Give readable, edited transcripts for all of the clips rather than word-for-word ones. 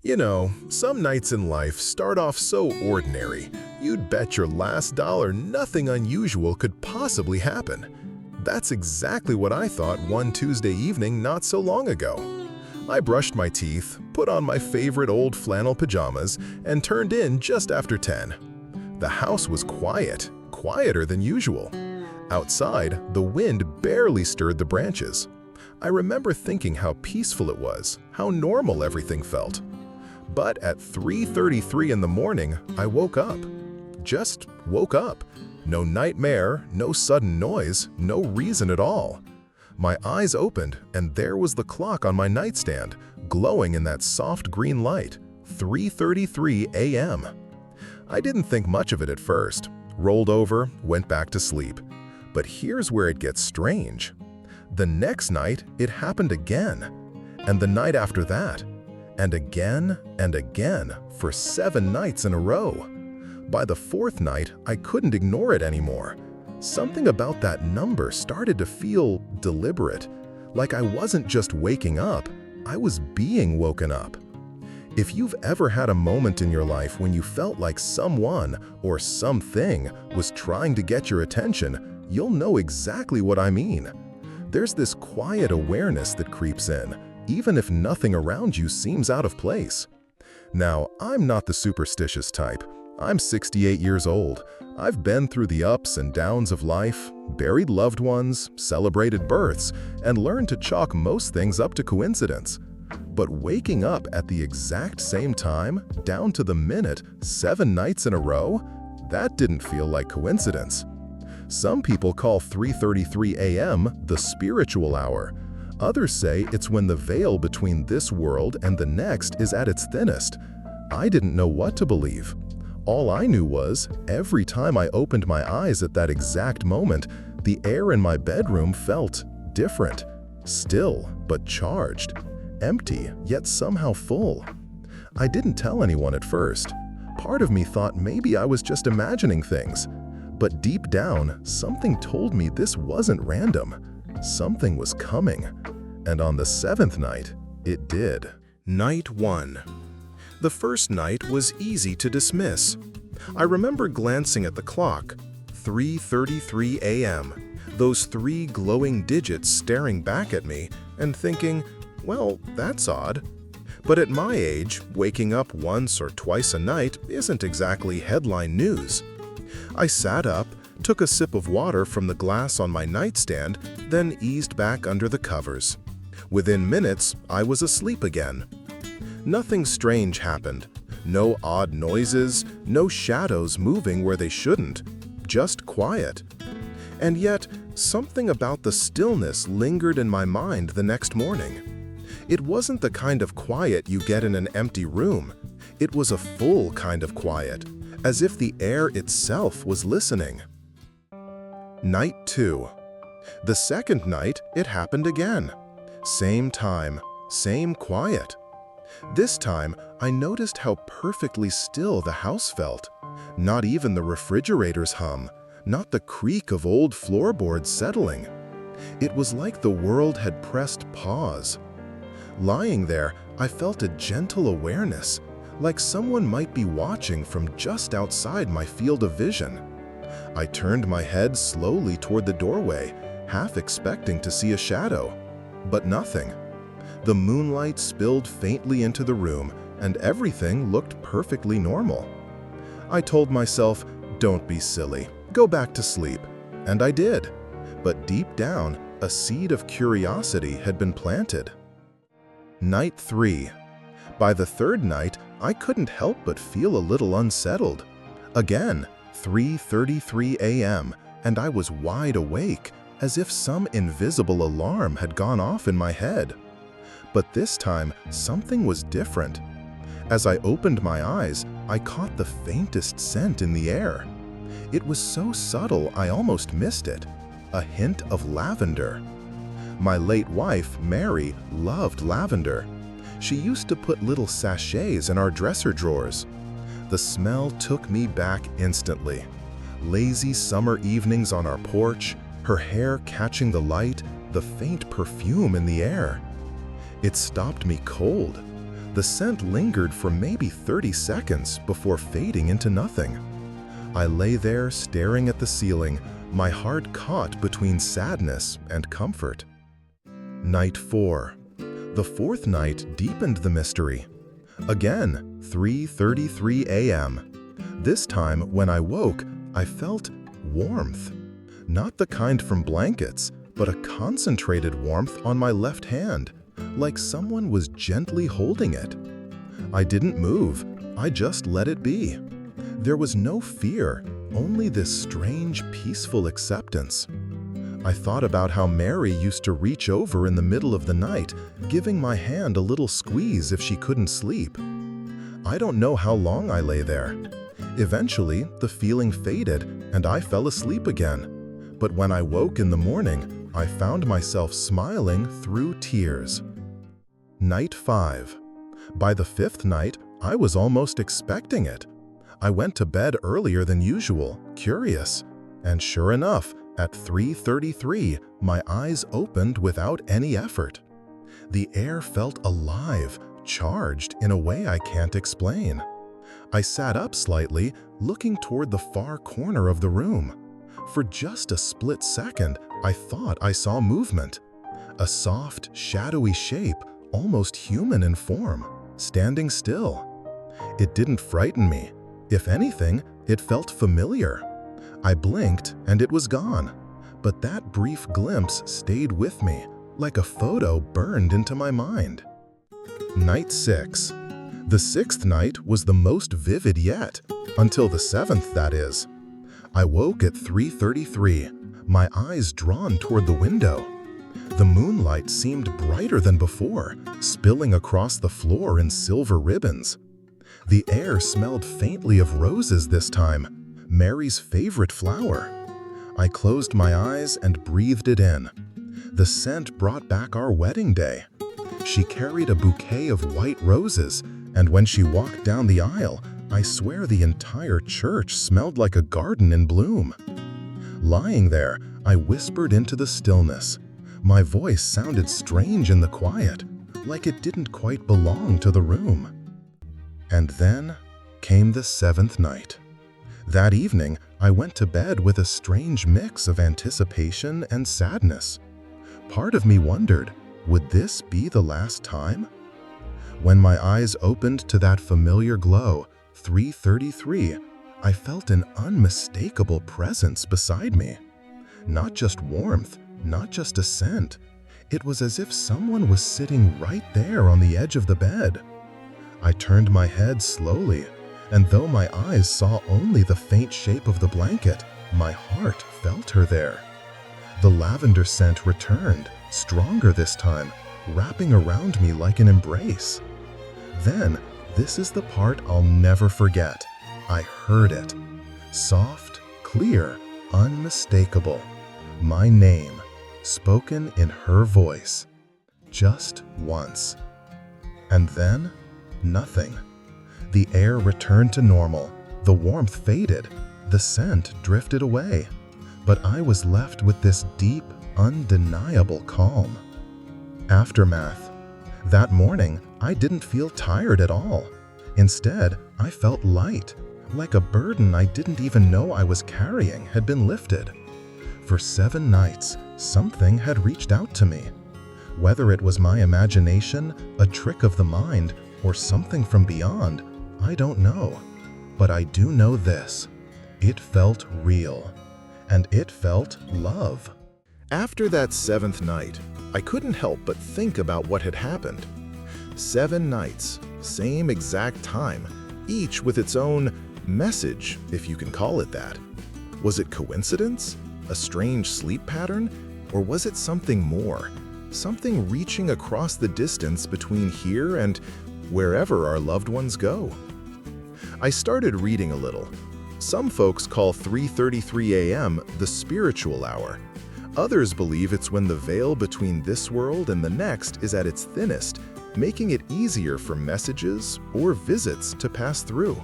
You know, some nights in life start off so ordinary, you'd bet your last dollar nothing unusual could possibly happen. That's exactly what I thought one Tuesday evening not so long ago. I brushed my teeth, put on my favorite old flannel pajamas, and turned in just after 10. The house was quiet, quieter than usual. Outside, the wind barely stirred the branches. I remember thinking how peaceful it was, how normal everything felt. But at 3:33 in the morning, I woke up. Just woke up. No nightmare, no sudden noise, no reason at all. My eyes opened, and there was the clock on my nightstand, glowing in that soft green light, 3:33 a.m. I didn't think much of it at first, rolled over, went back to sleep. But here's where it gets strange. The next night, it happened again. And the night after that. And again for 7 nights in a row. By the 4th night, I couldn't ignore it anymore. Something about that number started to feel deliberate, like I wasn't just waking up, I was being woken up. If you've ever had a moment in your life when you felt like someone or something was trying to get your attention, you'll know exactly what I mean. There's this quiet awareness that creeps in, even if nothing around you seems out of place. Now, I'm not the superstitious type. I'm 68 years old. I've been through the ups and downs of life, buried loved ones, celebrated births, and learned to chalk most things up to coincidence. But waking up at the exact same time, down to the minute, 7 nights in a row, that didn't feel like coincidence. Some people call 3:33 a.m. the spiritual hour. Others say it's when the veil between this world and the next is at its thinnest. I didn't know what to believe. All I knew was, every time I opened my eyes at that exact moment, the air in my bedroom felt different. Still, but charged. Empty, yet somehow full. I didn't tell anyone at first. Part of me thought maybe I was just imagining things. But deep down, something told me this wasn't random. Something was coming. And on the 7th night, it did. Night 1. The first night was easy to dismiss. I remember glancing at the clock, 3:33 a.m., those 3 glowing digits staring back at me, and thinking, well, that's odd. But at my age, waking up once or twice a night isn't exactly headline news. I sat up, took a sip of water from the glass on my nightstand, then eased back under the covers. Within minutes, I was asleep again. Nothing strange happened. No odd noises, no shadows moving where they shouldn't. Just quiet. And yet, something about the stillness lingered in my mind the next morning. It wasn't the kind of quiet you get in an empty room. It was a full kind of quiet, as if the air itself was listening. Night 2. The second night, it happened again. Same time, same quiet. This time, I noticed how perfectly still the house felt. Not even the refrigerator's hum, not the creak of old floorboards settling. It was like the world had pressed pause. Lying there, I felt a gentle awareness, like someone might be watching from just outside my field of vision. I turned my head slowly toward the doorway, half expecting to see a shadow. But nothing. The moonlight spilled faintly into the room, and everything looked perfectly normal. I told myself, don't be silly, go back to sleep. And I did. But deep down, a seed of curiosity had been planted. Night 3. By the 3rd night, I couldn't help but feel a little unsettled. Again, 3:33 a.m., and I was wide awake, as if some invisible alarm had gone off in my head. But this time, something was different. As I opened my eyes, I caught the faintest scent in the air. It was so subtle I almost missed it. A hint of lavender. My late wife, Mary, loved lavender. She used to put little sachets in our dresser drawers. The smell took me back instantly. Lazy summer evenings on our porch, her hair catching the light, the faint perfume in the air. It stopped me cold. The scent lingered for maybe 30 seconds before fading into nothing. I lay there staring at the ceiling, my heart caught between sadness and comfort. Night 4. The fourth night deepened the mystery. Again, 3:33 a.m. This time, when I woke, I felt warmth. Not the kind from blankets, but a concentrated warmth on my left hand, like someone was gently holding it. I didn't move, I just let it be. There was no fear, only this strange, peaceful acceptance. I thought about how Mary used to reach over in the middle of the night, giving my hand a little squeeze if she couldn't sleep. I don't know how long I lay there. Eventually, the feeling faded and I fell asleep again. But when I woke in the morning, I found myself smiling through tears. Night 5. By the fifth night, I was almost expecting it. I went to bed earlier than usual, curious. And sure enough, at 3:33, my eyes opened without any effort. The air felt alive, charged in a way I can't explain. I sat up slightly, looking toward the far corner of the room. For just a split second, I thought I saw movement. A soft, shadowy shape, almost human in form, standing still. It didn't frighten me. If anything, it felt familiar. I blinked and it was gone. But that brief glimpse stayed with me, like a photo burned into my mind. Night 6. The sixth night was the most vivid yet, until the seventh, that is. I woke at 3:33, my eyes drawn toward the window. The moonlight seemed brighter than before, spilling across the floor in silver ribbons. The air smelled faintly of roses this time, Mary's favorite flower. I closed my eyes and breathed it in. The scent brought back our wedding day. She carried a bouquet of white roses, and when she walked down the aisle, I swear the entire church smelled like a garden in bloom. Lying there, I whispered into the stillness. My voice sounded strange in the quiet, like it didn't quite belong to the room. And then came the seventh night. That evening, I went to bed with a strange mix of anticipation and sadness. Part of me wondered, would this be the last time? When my eyes opened to that familiar glow, 3:33, I felt an unmistakable presence beside me. Not just warmth, not just a scent. It was as if someone was sitting right there on the edge of the bed. I turned my head slowly, and though my eyes saw only the faint shape of the blanket, my heart felt her there. The lavender scent returned, stronger this time, wrapping around me like an embrace. Then, this is the part I'll never forget. I heard it. Soft, clear, unmistakable. My name, spoken in her voice. Just once. And then, nothing. The air returned to normal, the warmth faded, the scent drifted away. But I was left with this deep, undeniable calm. Aftermath. That morning, I didn't feel tired at all. Instead, I felt light, like a burden I didn't even know I was carrying had been lifted. For 7 nights, something had reached out to me. Whether it was my imagination, a trick of the mind, or something from beyond, I don't know. But I do know this. It felt real. And it felt love. After that 7th night, I couldn't help but think about what had happened. 7 nights, same exact time, each with its own message, if you can call it that. Was it coincidence? A strange sleep pattern? Or was it something more? Something reaching across the distance between here and wherever our loved ones go? I started reading a little. Some folks call 3:33 a.m. the spiritual hour. Others believe it's when the veil between this world and the next is at its thinnest, making it easier for messages or visits to pass through.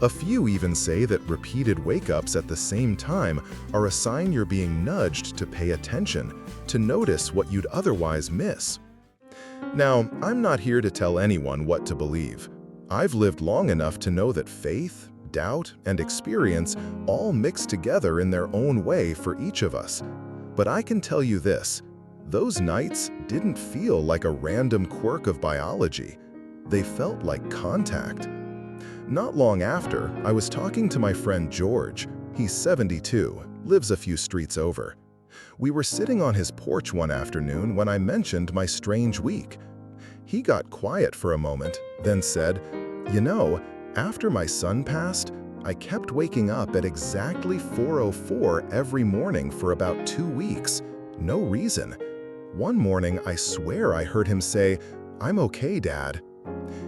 A few even say that repeated wake-ups at the same time are a sign you're being nudged to pay attention, to notice what you'd otherwise miss. Now, I'm not here to tell anyone what to believe. I've lived long enough to know that faith, doubt, and experience all mix together in their own way for each of us. But I can tell you this, those nights didn't feel like a random quirk of biology. They felt like contact. Not long after, I was talking to my friend George. He's 72, lives a few streets over. We were sitting on his porch one afternoon when I mentioned my strange week. He got quiet for a moment, then said, "You know, after my son passed, I kept waking up at exactly 4:04 every morning for about 2 weeks. No reason. One morning, I swear I heard him say, 'I'm okay, Dad.'"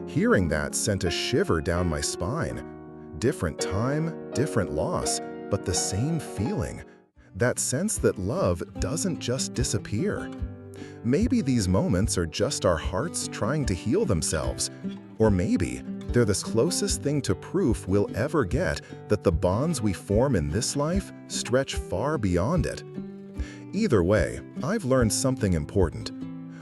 Hearing that sent a shiver down my spine. Different time, different loss, but the same feeling. That sense that love doesn't just disappear. Maybe these moments are just our hearts trying to heal themselves. Or maybe they're the closest thing to proof we'll ever get that the bonds we form in this life stretch far beyond it. Either way, I've learned something important.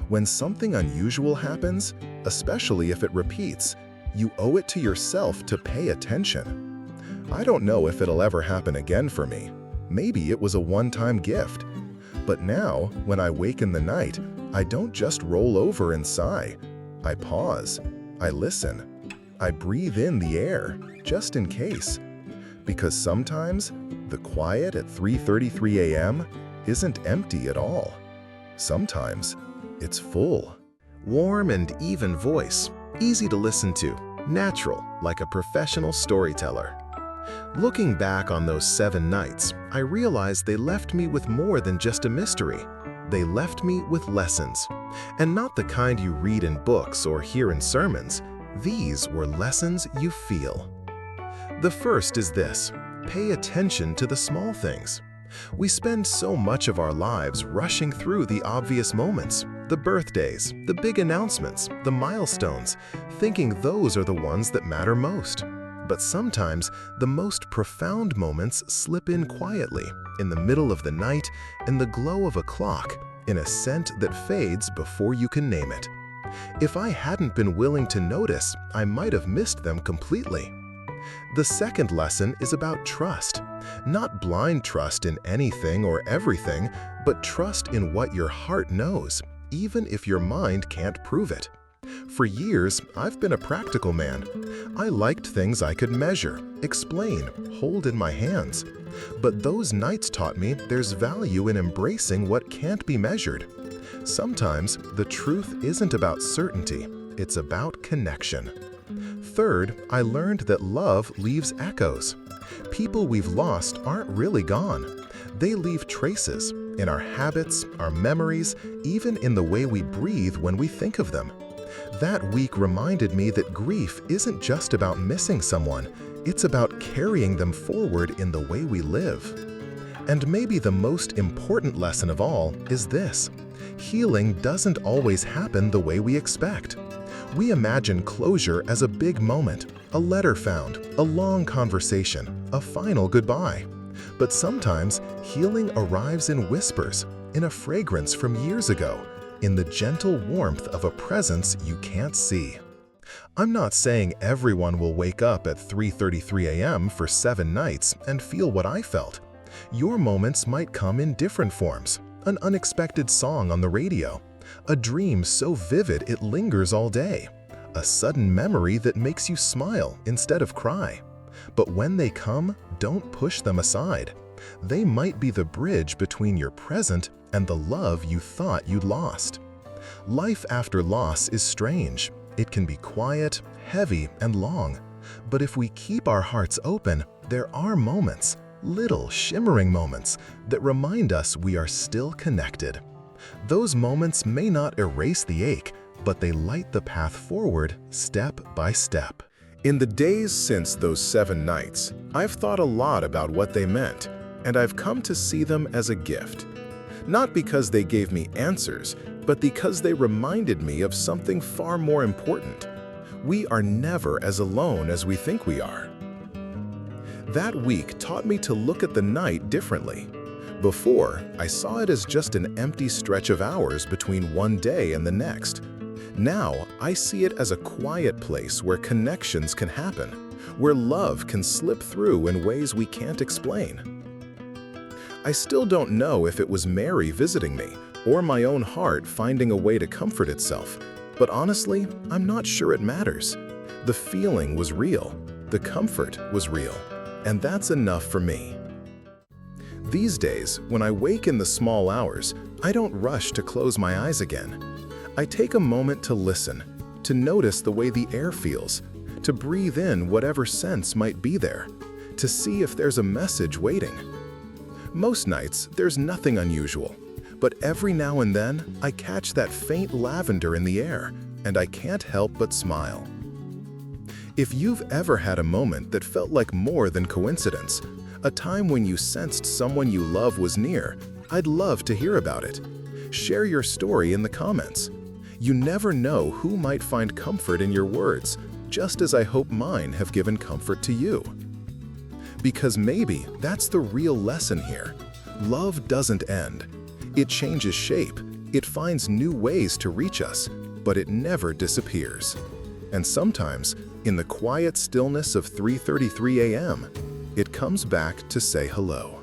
When something unusual happens, especially if it repeats, you owe it to yourself to pay attention. I don't know if it'll ever happen again for me. Maybe it was a one-time gift. But now, when I wake in the night, I don't just roll over and sigh. I pause. I listen. I breathe in the air, just in case. Because sometimes, the quiet at 3:33 a.m. isn't empty at all. Sometimes, it's full. Warm and even voice, easy to listen to, natural, like a professional storyteller. Looking back on those 7 nights, I realized they left me with more than just a mystery. They left me with lessons. And not the kind you read in books or hear in sermons. These were lessons you feel. The first is this: pay attention to the small things. We spend so much of our lives rushing through the obvious moments, the birthdays, the big announcements, the milestones, thinking those are the ones that matter most. But sometimes, the most profound moments slip in quietly, in the middle of the night, in the glow of a clock, in a scent that fades before you can name it. If I hadn't been willing to notice, I might have missed them completely. The second lesson is about trust. Not blind trust in anything or everything, but trust in what your heart knows, even if your mind can't prove it. For years, I've been a practical man. I liked things I could measure, explain, hold in my hands. But those nights taught me there's value in embracing what can't be measured. Sometimes, the truth isn't about certainty, it's about connection. Third, I learned that love leaves echoes. People we've lost aren't really gone. They leave traces in our habits, our memories, even in the way we breathe when we think of them. That week reminded me that grief isn't just about missing someone, it's about carrying them forward in the way we live. And maybe the most important lesson of all is this: healing doesn't always happen the way we expect. We imagine closure as a big moment, a letter found, a long conversation, a final goodbye. But sometimes healing arrives in whispers, in a fragrance from years ago, in the gentle warmth of a presence you can't see. I'm not saying everyone will wake up at 3:33 a.m. for 7 nights and feel what I felt. Your moments might come in different forms: an unexpected song on the radio, a dream so vivid it lingers all day, a sudden memory that makes you smile instead of cry. But when they come, don't push them aside. They might be the bridge between your present and the love you thought you'd lost. Life after loss is strange. It can be quiet, heavy, and long. But if we keep our hearts open, there are moments, little shimmering moments, that remind us we are still connected. Those moments may not erase the ache, but they light the path forward step by step. In the days since those 7 nights, I've thought a lot about what they meant, and I've come to see them as a gift. Not because they gave me answers, but because they reminded me of something far more important. We are never as alone as we think we are. That week taught me to look at the night differently. Before, I saw it as just an empty stretch of hours between one day and the next. Now, I see it as a quiet place where connections can happen, where love can slip through in ways we can't explain. I still don't know if it was Mary visiting me or my own heart finding a way to comfort itself, but honestly, I'm not sure it matters. The feeling was real, the comfort was real, and that's enough for me. These days, when I wake in the small hours, I don't rush to close my eyes again. I take a moment to listen, to notice the way the air feels, to breathe in whatever sense might be there, to see if there's a message waiting. Most nights, there's nothing unusual, but every now and then, I catch that faint lavender in the air, and I can't help but smile. If you've ever had a moment that felt like more than coincidence, a time when you sensed someone you love was near, I'd love to hear about it. Share your story in the comments. You never know who might find comfort in your words, just as I hope mine have given comfort to you. Because maybe that's the real lesson here. Love doesn't end. It changes shape, it finds new ways to reach us, but it never disappears. And sometimes, in the quiet stillness of 3:33 a.m., it comes back to say hello.